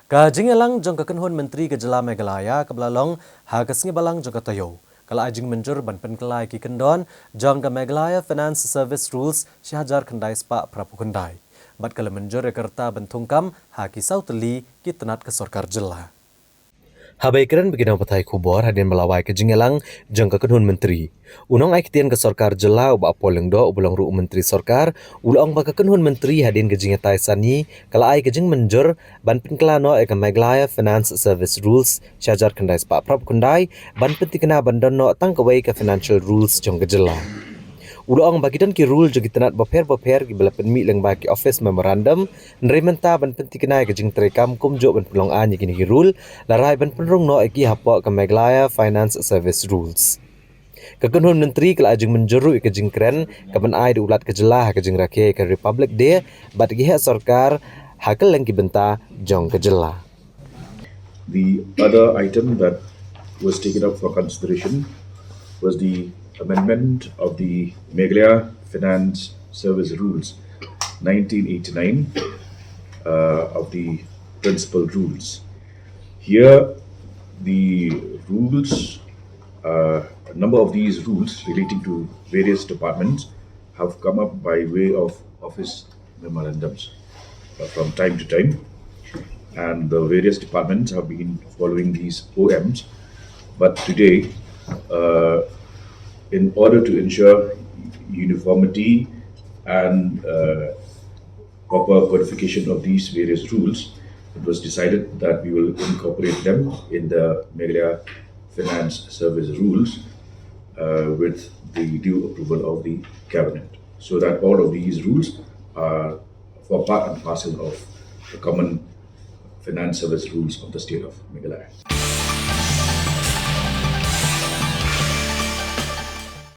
Ka jingelang jong ka kynhun Menteri ke Jela Meghalaya ke belalong ha ke singi balang jong ka tayo. Kala ajing Mynjur ban penkelai ki kyndon jong ka Meghalaya Finance Service Rules syahajar kendai spa prapu kendai. Bat kala Mynjur kerta bentungkam ha ki sauteli ki tenat ke sorkar Jela. Habaikiran begina patai kubor hadin melawai ke jingelang jong ka kynhun Menteri. Unong ai kitian ke sorkar Jela uba poleng do ubulong ru Menteri sorkar ulong ba ka kynhun Menteri hadin ke jingetai sani kala ai ke jing Mynjur ban penkelano ke Meghalaya Finance Service Rules syajar kendai spa prap kendai ban pentikena bandono tangkawai ke financial rules jong ke Jela. Ulong bagidan ki rule jogi tenat boper ki bela penmi leng ba ki office memorandum nrementa ban pentikena ke jing terekam kumjo ban pelong ani kini ki rule larai ban penrung no ki hapo ke Meghalaya Finance Service Rules. Kekynhun Menteri kala ajing menjeru ke jing kren kaban ai diulat ke Jela ke jing rakyat ke Republic Day bat ki sorkar hakel leng ki benta jong ke Jela. The other item that was taken up for consideration was the amendment of the Meghalaya Finance Service Rules 1989 of the principal rules. Here, the rules, a number of these rules relating to various departments have come up by way of office memorandums from time to time, and the various departments have been following these OMs. But today, in order to ensure uniformity and proper codification of these various rules, it was decided that we will incorporate them in the Meghalaya Finance Service Rules with the due approval of the Cabinet, so that all of these rules are for part and parcel of the common finance service rules of the state of Meghalaya.